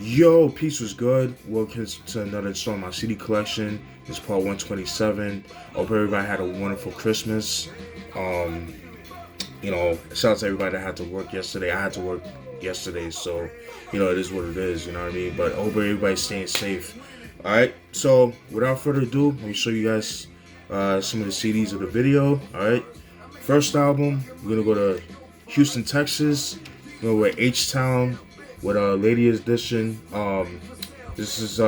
Yo, peace was good. Welcome to another installment of my CD collection. It's part 127. Hope everybody had a wonderful Christmas. Um, shout out to everybody that had to work yesterday. I had to work yesterday, so it is what it is. You know what I mean. But I hope everybody's staying safe. All right. So without further ado, let me show you guys some of the CDs of the video. All right. First album, we're gonna go to Houston, Texas. We're gonna go with HTown with Lady Edition. This is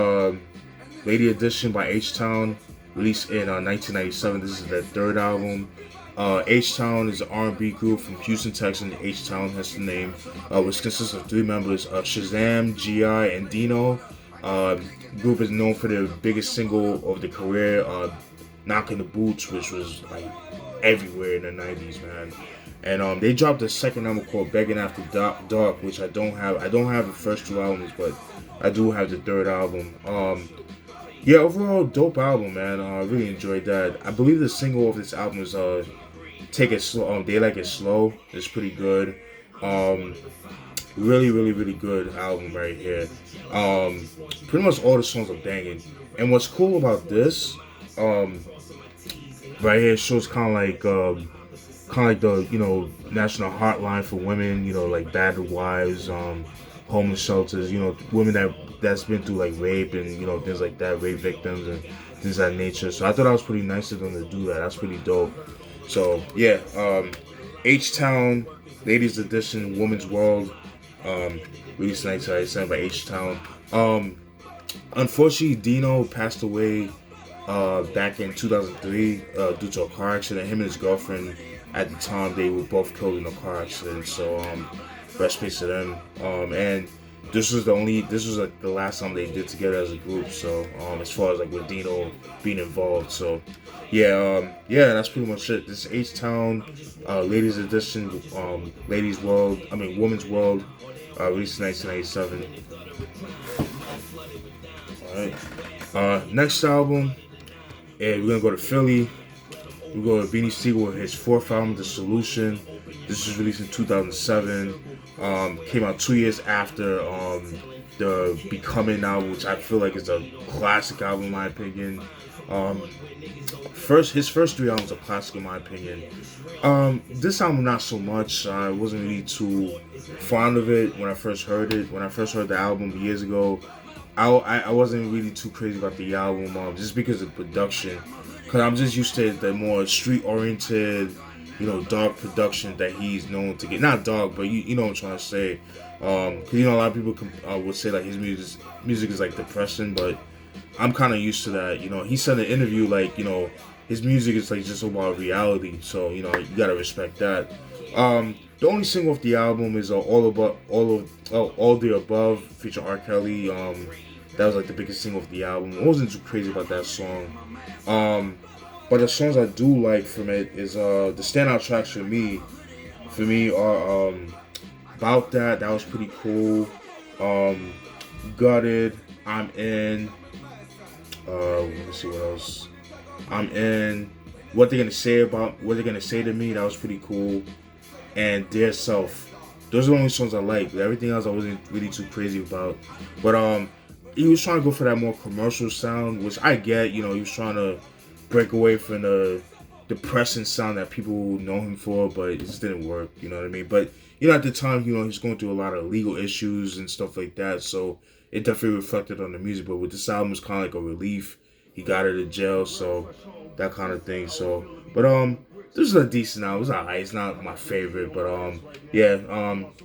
Lady Edition by HTown, released in 1997. This is their third album. HTown is an R&B group from Houston, Texas. HTown has the name, which consists of three members: Shazam, Gi, and Dino. Group is known for their biggest single of the career, "Knocking the Boots," which was like everywhere in the 90s, man. And they dropped a second album called "Begging After Dark," which I don't have. I don't have the first two albums, but I do have the third album. Yeah, overall dope album, man. I really enjoyed that. I believe the single of this album is "Take It Slow." They Like It Slow. It's pretty good. Really, really, really good album right here. Pretty much all the songs are banging. And what's cool about this, right here, shows kind of like the national hotline for women, like battered wives, homeless shelters, women that's been through like rape and things like that, rape victims and things of that nature. So I thought that was pretty nice of them to do that. That's pretty dope. So yeah, HTown, Ladies Edition, Woman's World, released 1997 by HTown. Unfortunately, Dino passed away back in 2003 due to a car accident. Him and his girlfriend at the time, they were both killed in a car accident. So rest in peace to them. And this was like the last time they did together as a group. So as far as like with Dino being involved. So yeah, that's pretty much it. This is HTown, Ladies Edition, Woman's World, released in 1997. All right. Next album, and we're gonna go to Philly. We go to Beanie Sigel with his fourth album, The Solution. This was released in 2007. Came out 2 years after the Becoming album, which I feel like is a classic album in my opinion. His first three albums are classic in my opinion. This album not so much. I wasn't really too fond of it when I first heard it. When I first heard the album years ago, I wasn't really too crazy about the album, just because of production. Cause I'm just used to the more street-oriented, dark production that he's known to get. Not dark, but you know what I'm trying to say. Cause a lot of people would say like his music is like depressing, but I'm kind of used to that. He said in an interview like his music is like just about reality, so you gotta respect that. The only single off the album is all the above featuring R.Kelly. That was like the biggest single of the album. I wasn't too crazy about that song. But the songs I do like from it is the standout tracks for me are About That. That was pretty cool. Gutted. I'm In. Let me see what else. I'm In. What they're gonna say to me. That was pretty cool. And Dear Self. Those are the only songs I like. Everything else I wasn't really too crazy about. But he was trying to go for that more commercial sound, which I get. He was trying to break away from the depressing sound that people know him for, but it just didn't work. You know what I mean? But at the time, he's going through a lot of legal issues and stuff like that, so it definitely reflected on the music. But with this album, it's kind of like a relief. He got out of jail, so that kind of thing. So, but this is a decent album. It's alright. It's not my favorite, but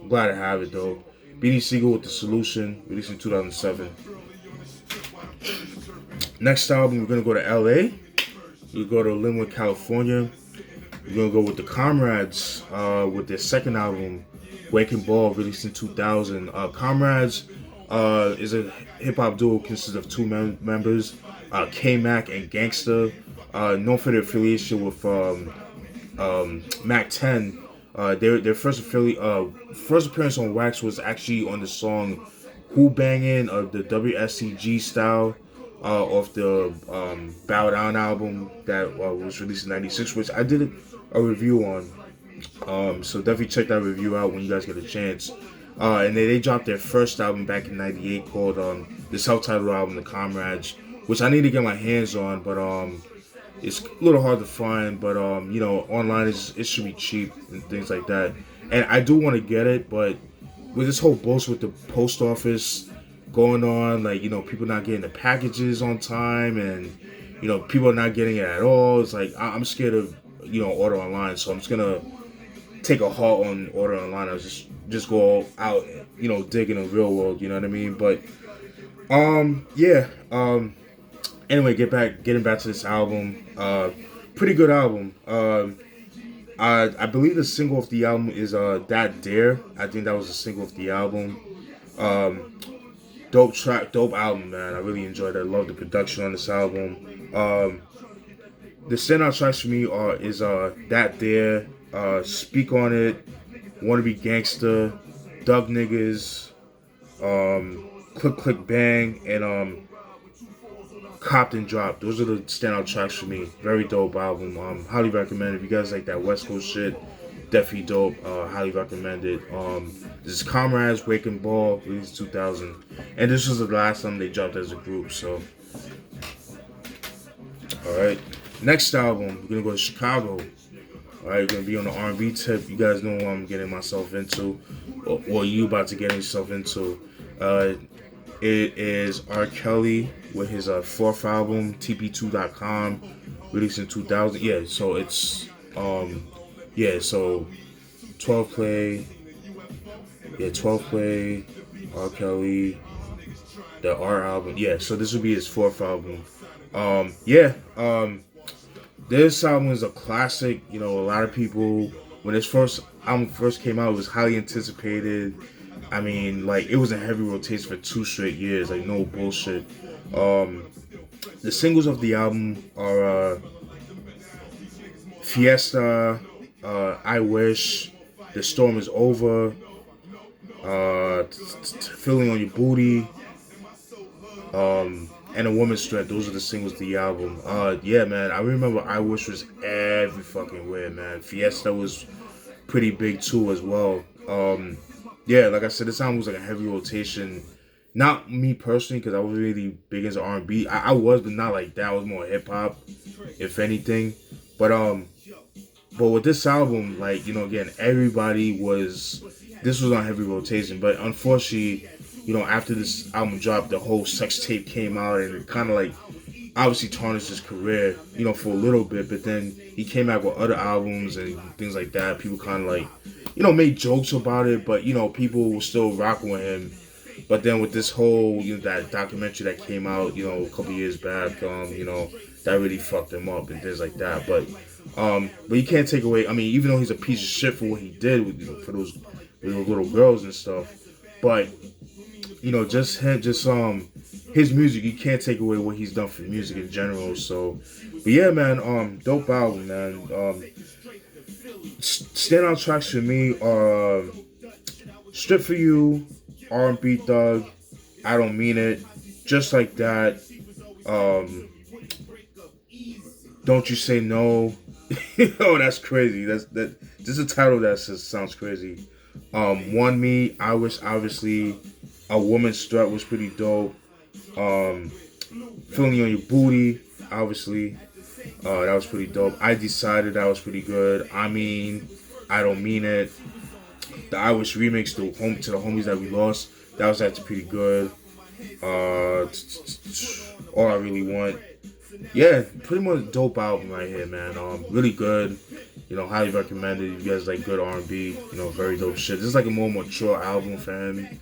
glad to have it though. Beanie Sigel with The Solution, released in 2007. Next album, we're gonna go to LA. We go to Linwood, California. We're gonna go with the Comrades with their second album, Waking Ball, released in 2000. Comrades is a hip hop duo consisting of two members, K-Mac and Gangsta, known for their affiliation with Mac 10. Their first appearance on Wax was actually on the song "Who Bangin'" of the WSCG style. Off the Bow Down album that was released in '96, which I did a review on. So definitely check that review out when you guys get a chance. And they dropped their first album back in '98 called the self-titled album, The Comrades, which I need to get my hands on, but it's a little hard to find. But online it should be cheap and things like that. And I do want to get it, but with this whole bullshit with the post office going on, like, people not getting the packages on time, and people are not getting it at all. It's like I'm scared of order online, so I'm just gonna take a halt on order online. I'll just go out, dig in the real world. You know what I mean? But yeah. Anyway, getting back to this album. Pretty good album. I believe the single of the album is That Dare. I think that was the single of the album. Dope track, dope album, man. I really enjoyed it. I love the production on this album. The standout tracks for me is That Dare, Speak on It, Wanna Be Gangsta, Doug Niggas, Click Click Bang, and Copped and Dropped. Those are the standout tracks for me. Very dope album. Highly recommend it. If you guys like that West Coast shit, definitely dope. Highly recommend it. This is Comrades, Wake and Ball, released 2000. And this was the last time they dropped as a group, so. Alright. Next album, we're gonna go to Chicago. Alright, we're gonna be on the R&B tip. You guys know what I'm getting myself into, or you about to get yourself into. It is R.Kelly with his fourth album, TP2.com, released in 2000. Yeah, so it's so 12 play, R.Kelly, the R album. Yeah, so this would be his fourth album. This album is a classic. A lot of people, when this first album first came out, it was highly anticipated. I mean, like, it was in heavy rotation for 2 straight years, like, no bullshit. The singles of the album are Fiesta, I Wish, The Storm Is Over, Feeling on Your Booty, and A Woman's Strength. Those are the singles of the album. Yeah, man, I remember I Wish was every fucking where, man. Fiesta was pretty big too as well. Yeah, like I said, this album was like a heavy rotation. Not me personally, because I was really big into R&B. I was, but not like that. I was more hip hop, if anything. But with this album, like, again, everybody was. This was on heavy rotation, but unfortunately, after this album dropped, the whole sex tape came out, and it kind of like obviously tarnished his career, for a little bit. But then he came back with other albums and things like that. People kind of like, made jokes about it, but people were still rocking with him. But then with this whole, that documentary that came out, a couple years back, that really fucked him up and things like that. But you can't take away. I mean, even though he's a piece of shit for what he did with, for those little girls and stuff, but just his music, you can't take away what he's done for music in general. So, but yeah, man, dope album, man. Standout tracks for me are Strip For You, R&B Thug, I Don't Mean It, Just Like That, Don't You Say No. Oh, that's crazy. Just a title that sounds crazy. One Me, I Wish, obviously. A Woman's Strut was pretty dope. Feeling on Your Booty, obviously. That was pretty dope. I Decided, that was pretty good. I Mean, I Don't Mean It. The I Wish remix to the Homies That We Lost, that was actually pretty good. All I Really Want. Yeah, pretty much dope album right here, man. Really good. Highly recommended. If you guys like good R&B, very dope shit. This is like a more mature album for him,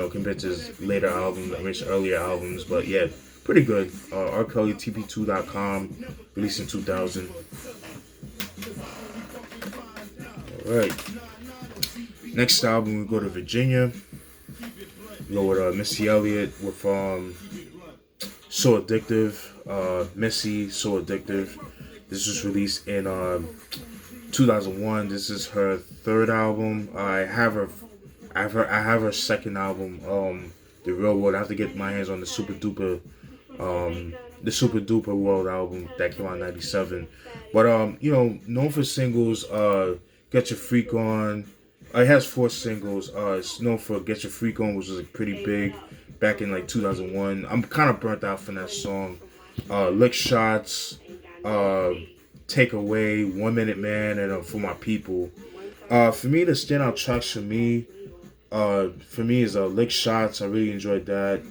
compared to his later albums, his earlier albums. But yeah, pretty good. R.Kelly, TP2.com, released in 2000. Alright. Next album, we go to Virginia. We go with Missy Elliott with So Addictive. Missy, So Addictive. This was released in 2001. This is her third album. I have her second album, The Real World. I have to get my hands on the Super Duper World album that came out in '97. But known for singles, Get Your Freak On, It has 4 singles. It's known for "Get Your Freak On," which was like pretty big back in like 2001. I'm kind of burnt out from that song. Lick Shots, uh, Take Away, 1 Minute Man, and For My People. For me, the standout tracks for me is Lick Shots. I really enjoyed that.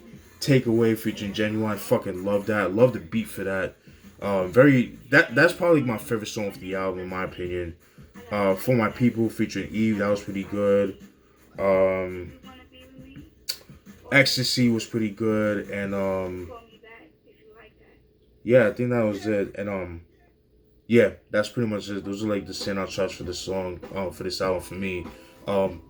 Take Away featuring Genuine. Fucking love that. Love the beat for that. That's probably my favorite song of the album in my opinion. For My People featuring Eve, that was pretty good. Um, Ecstasy was pretty good, and yeah, I think that was it. And yeah, that's pretty much it. Those are like the standout tracks for this song, for this album for me. Um,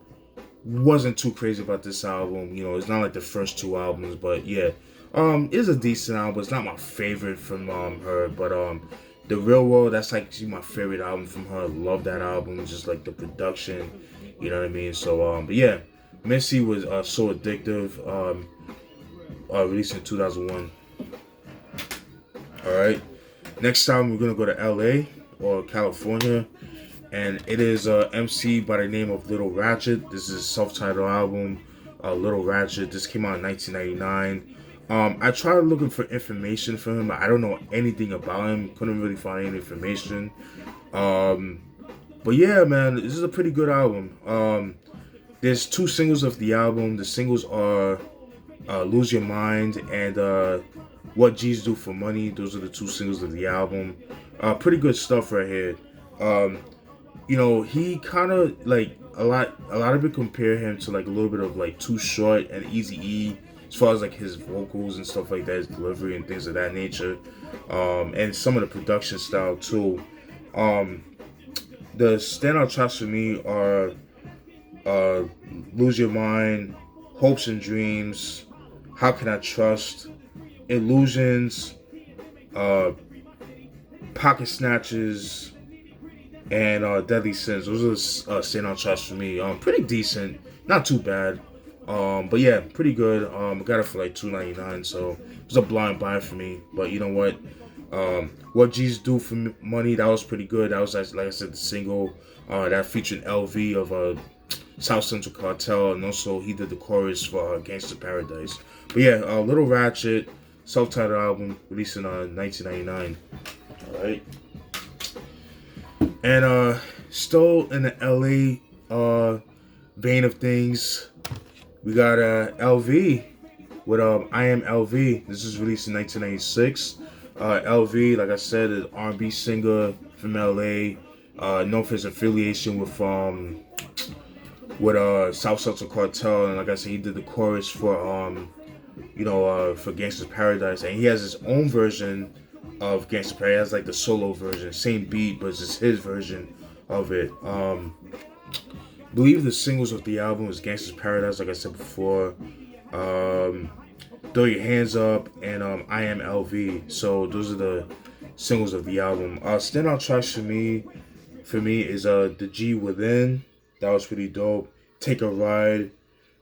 wasn't too crazy about this album. You know, it's not like the first 2 albums, but yeah, it's a decent album. It's not my favorite from her, but The Real World, that's like my favorite album from her. Love that album, just like the production, you know what I mean. So but yeah, Missy was So Addictive, released in 2001. All right, next time we're gonna go to LA or California, and it is MC by the name of Little Ratchet. This is a self-titled album, Little Ratchet. This came out in 1999. I tried looking for information from him. I don't know anything about him. Couldn't really find any information. But yeah, man, this is a pretty good album. There's 2 singles of the album. The singles are Lose Your Mind and What G's Do for Money. Those are the 2 singles of the album. Pretty good stuff right here. You know, he kind of like a lot of people compare him to like a little bit of like Too Short and Eazy-E as far as like his vocals and stuff like that, his delivery and things of that nature, and some of the production style too. The standout tracks for me are Lose Your Mind, Hopes and Dreams, How Can I Trust, Illusions, Pocket Snatches, and Deadly Sins. Those are the standout tracks for me. Pretty decent, not too bad. But yeah, pretty good. I got it for like $2.99, so it was a blind buy for me. But you know what? What G's Do for Money, that was pretty good. That was like I said, the single that featured LV of South Central Cartel, and also he did the chorus for Gangsta Paradise. But yeah, Little Ratchet, self-titled album, released in 1999. All right. And still in the LA vein of things, we got LV with I Am L.V. This is released in 1996. LV, like I said, is an R&B singer from LA, known for his affiliation with South Central Cartel, and like I said, he did the chorus for for Gangsta's Paradise, and he has his own version of Gangsta Paradise. He has like the solo version, same beat, but it's just his version of it. I believe the singles of the album is Gangsta's Paradise, like I said before, Throw Your Hands Up, and I Am L.V. So those are the singles of the album. Standout tracks for me is The G Within. That was pretty dope. Take a Ride,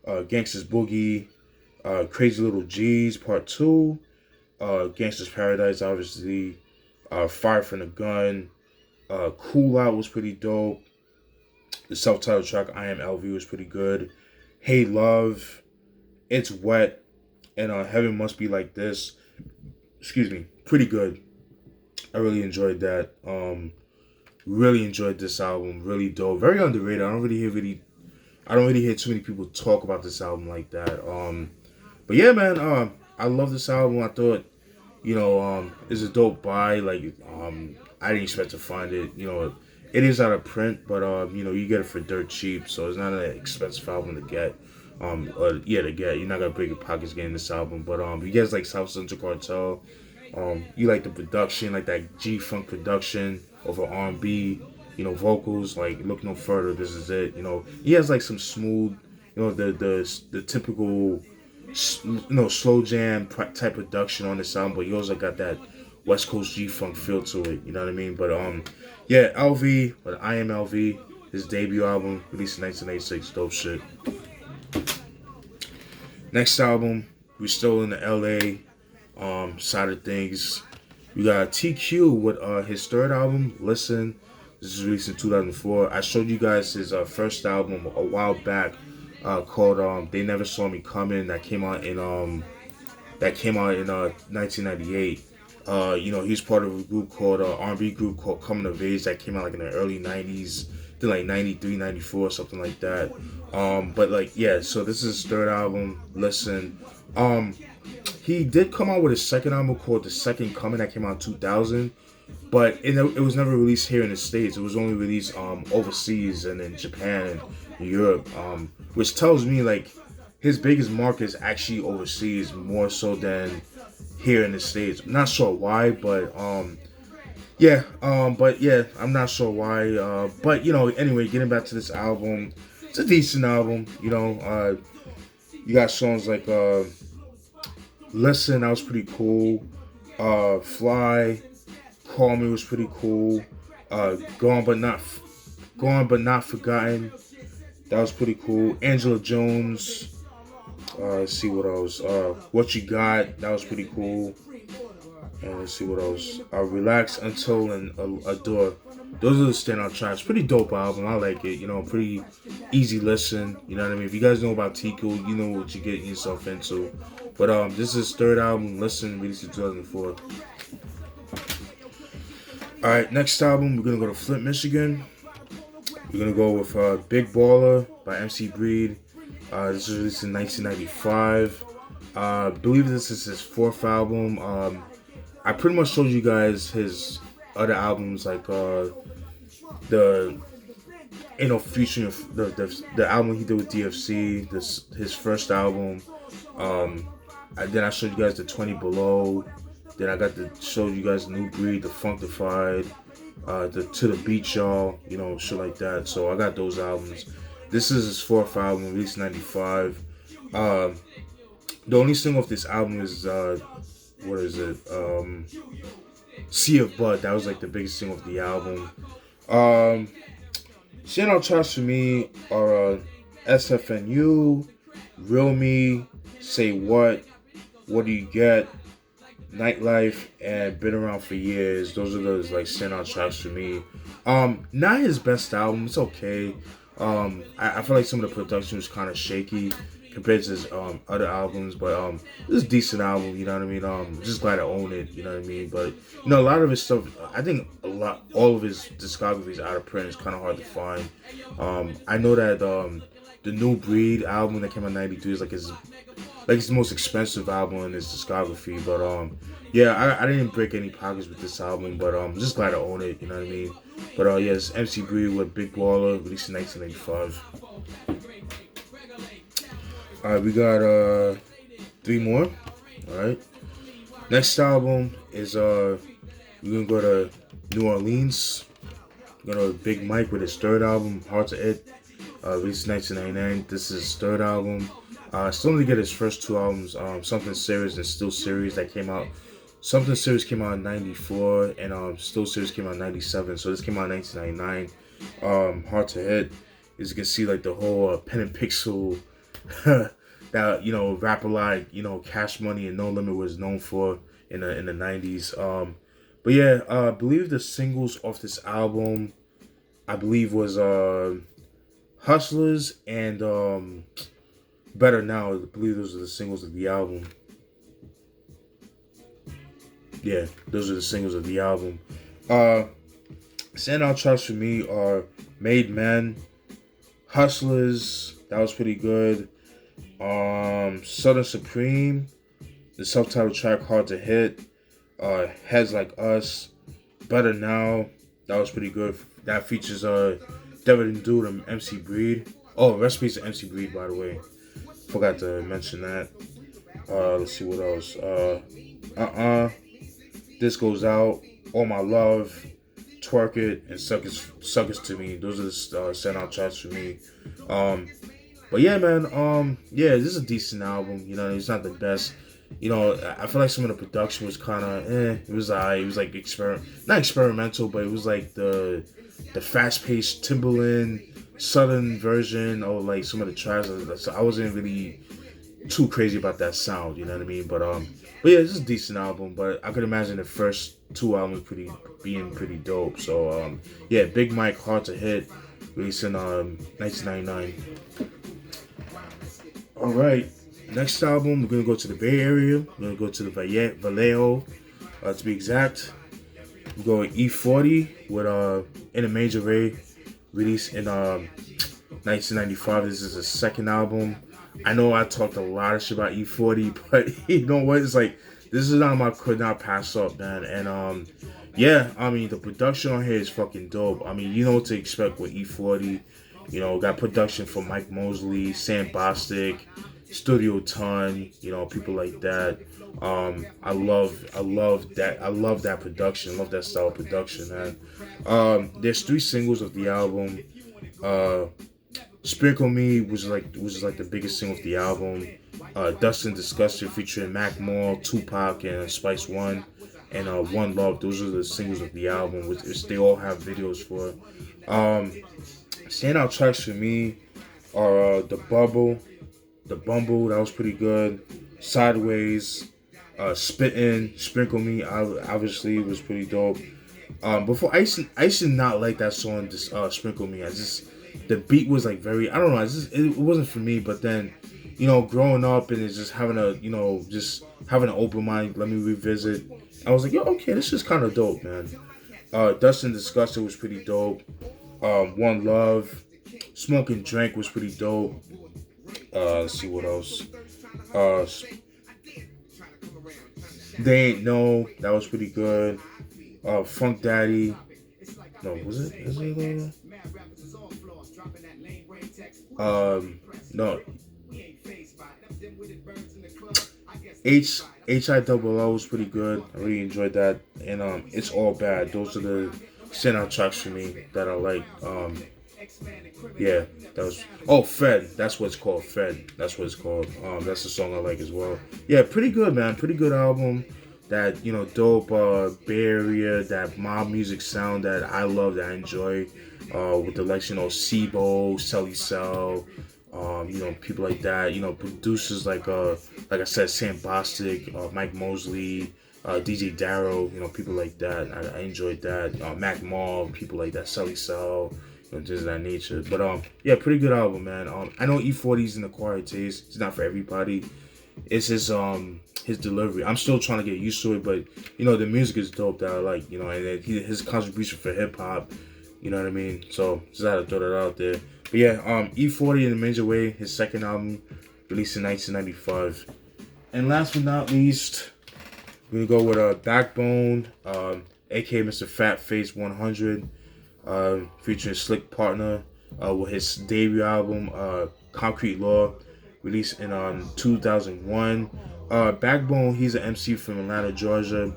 Gangsta's Boogie, Crazy Little G's Part 2, Gangsta's Paradise, obviously, Fire from the Gun, Cool Out was pretty dope. The self-titled track I Am L.V. was pretty good. Hey Love, It's Wet, and Heaven Must Be Like This. Excuse me, pretty good. I really enjoyed that. Really enjoyed this album. Really dope. Very underrated. I don't really hear too many people talk about this album like that. But yeah, man. I love this album. I thought, it's a dope buy. Like, I didn't expect to find it. It is out of print, but you get it for dirt cheap, so it's not an expensive album to get. To get. You're not gonna break your pockets getting this album, but you guys like South Central Cartel. You like the production, like that G-Funk production over R&B, vocals, like Look No Further, This Is It, He has like some smooth, the typical, slow jam type production on this album, but he also got that West Coast G-Funk feel to it, you know what I mean? But yeah, LV, but I Am L.V., his debut album, released in 1986, dope shit. Next album, we're still in the LA side of things. We got Tikku with his third album, Listen This is released in 2004. I showed you guys his first album a while back, called "They Never Saw Me Coming." That came out in 1998. He's part of a group called R&B group called Coming of Age that came out like in the early 90s, then like 93, 94, something like that. But like, yeah, so this is his third album. Listen, he did come out with a second album called The Second Coming that came out in 2000, but it was never released here in the States. It was only released overseas and in Japan and Europe, which tells me like his biggest market is actually overseas more so than here in the States. I'm not sure why, but I'm not sure why. But anyway, getting back to this album, it's a decent album. You got songs like Listen, that was pretty cool. Fly, Call Me was pretty cool. Gone but Not Forgotten, that was pretty cool. Angela Jones. Let's see what else. What You Got, that was pretty cool. And let's see what else. Relax, Until, and Adore. Those are the standout tracks. Pretty dope album. I like it. Pretty easy listen. You know what I mean? If you guys know about Tikku, you know what you're getting yourself into. But this is his third album. Listen, released in 2004. Alright, next album, we're going to go to Flint, Michigan. We're going to go with Big Baller by MC Breed. This was released in 1995. I believe this is his fourth album. I pretty much showed you guys his other albums, like the featuring the album he did with DFC. His first album. Then I showed you guys the 20 Below. Then I got to show you guys the New Breed, the Funkified, the To the Beat Y'all, shit like that. So I got those albums. This is his fourth album, released in 95. The only single off this album is, what is it? Sea of Blood. That was like the biggest single of the album. Standout tracks for me are SFNU, Real Me, Say What Do You Get, Nightlife, and Been Around for Years. Those are those like standout tracks for me. Not his best album. It's okay. I feel like some of the production was kind of shaky compared to his other albums, but this is a decent album, you know what I mean? I'm just glad I own it, you know what I mean? But a lot of his stuff, I think all of his discography is out of print. It's kind of hard to find. I know that the New Breed album that came out in '93 is like his most expensive album in his discography. But I didn't break any pockets with this album, but I'm just glad I own it, you know what I mean? But yes, MC Breed with Big Baller, released in 1995. Alright, we got three more. Alright. Next album is we're gonna go to New Orleans. We're gonna go to Big Mike with his third album, Hard to Hit, released in 1999. This is his third album. Still need to get his first two albums, Something Serious and Still Serious, that came out. Something Serious came out in 94, and Still Serious came out in 97. So this came out in 1999. Hard to Hit. As you can see, like the whole pen and pixel that rapper like Cash Money and No Limit was known for in the 90s. But yeah, I believe the singles off this album, I believe was Hustlers and Better Now. I believe those are the singles of the album. Yeah, those are the singles of the album. Standout tracks for me are Made Men, Hustlers, that was pretty good. Southern Supreme, the self-titled track Hard to Hit, Heads Like Us, Better Now, that was pretty good. That features Devin and Dude and MC Breed. Oh, recipes to MC Breed, by the way. Forgot to mention that. Let's see what else. This Goes Out, All My Love, Twerk It, and Suckers to Me. Those are the standout tracks for me. But yeah, man, this is a decent album. It's not the best. I feel like some of the production was kind of, It was it was like not experimental, but it was like the fast-paced Timbaland Southern version of like some of the tracks. So I wasn't really too crazy about that sound, you know what I mean? But yeah, it's a decent album. But I could imagine the first two albums being pretty dope. So yeah, Big Mike, Hard to Hit, released in 1999. All right, next album we're gonna go to the Bay Area. We're gonna go to the Vallejo, to be exact. We go with E40 with In a Major Way, released in 1995. This is his second album. I know I talked a lot of shit about E40, but you know what? It's like this is an album I could not pass up, man. And yeah, I mean the production on here is fucking dope. I mean, you know what to expect with E40. You know, got production from Mike Mosley, Sam Bostic, Studio Ton, you know, people like that. I love that production. I love that style of production, man. There's 3 singles of the album. Sprinkle Me was like the biggest single of the album. Dust and Disgusted featuring Mac Moore, Tupac, and Spice One, and One Love. Those are the singles of the album, which they all have videos for. Standout tracks for me are The Bumble, that was pretty good. Sideways, Spittin', Sprinkle Me, obviously was pretty dope. Before I used to not like that song, Sprinkle Me. The beat was like very, I don't know, it wasn't for me. But then, you know, growing up and it's just having an open mind, let me revisit. I was like, yo, okay, this is kind of dope, man. Dust and Disgusted was pretty dope. One Love, Smoke and Drink was pretty dope. Let's see what else. They Ain't No, that was pretty good. Funk Daddy. No, was it? Is it? No. HILL was pretty good. I really enjoyed that. And It's All Bad. Those are the standout tracks for me that I like. Yeah, that was. Oh, Fed. That's what it's called. Fed. That's what it's called. That's the song I like as well. Yeah, pretty good, man. Pretty good album. That, you know, dope Bay Area, that mob music sound that I love, that I enjoy. With the likes, you know, Sibo, Selly Cell, you know, people like that. You know, producers like I said, Sam Bostic, Mike Mosley, DJ Darrow. You know, people like that. I enjoyed that. Mac Mall, people like that. Selly Cell. Just that nature. But yeah, pretty good album, man. I know E40's an acquired taste. It's not for everybody. It's his delivery. I'm still trying to get used to it, but you know, the music is dope that I like, you know, and his contribution for hip hop, you know what I mean? So just had to throw that out there. But yeah, E40 in a Major Way, his second album, released in 1995. And last but not least, we're gonna go with Backbone, aka Mr. Fat Face 100. Featuring Slick Partner, with his debut album, Concrete Law, released in 2001. Backbone, he's an MC from Atlanta, Georgia.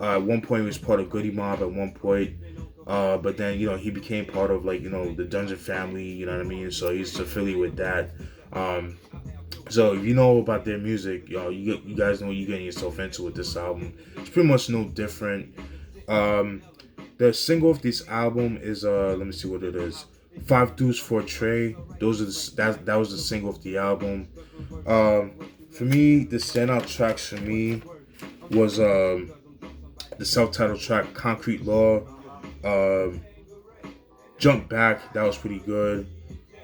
At one point, he was part of Goody Mob at one point. But then, you know, he became part of, like, you know, the Dungeon family, you know what I mean? So he's affiliated with that. So if you know about their music, you know, you guys know what you're getting yourself into with this album. It's pretty much no different. The single of this album is let me see what it is. 5 Deuce for Trey. Those are that was the single of the album. For me, the standout tracks for me was the self-titled track Concrete Law. Jump Back, that was pretty good.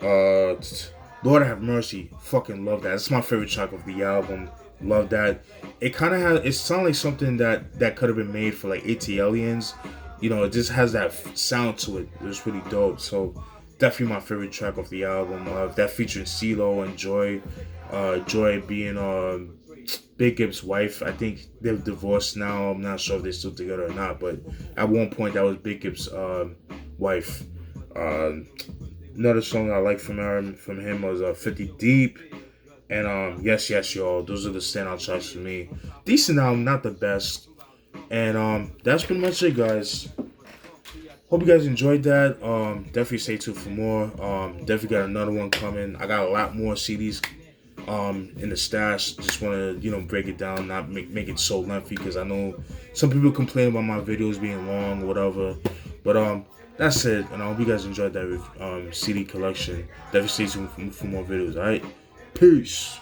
Lord Have Mercy, fucking love that. That's my favorite track of the album. Love that. It kind of had, it sounded like something that could have been made for like ATLiens. You know, it just has that sound to it. It was pretty dope. So definitely my favorite track of the album. That featured CeeLo and Joy. Joy being Big Gibbs' wife. I think they've divorced now. I'm not sure if they're still together or not. But at one point, that was Big Gibbs' wife. Another song I like from him was 50 Deep. And Yes, Yes, Y'all. Those are the standout tracks for me. Decent album, not the best. And that's pretty much it, guys. Hope you guys enjoyed that. Definitely stay tuned for more. Definitely got another one coming. I got a lot more CDs in the stash. Just want to, you know, break it down, not make it so lengthy, because I know some people complain about my videos being long or whatever. But that's it. And I hope you guys enjoyed that CD collection. Definitely stay tuned for more videos. All right, peace.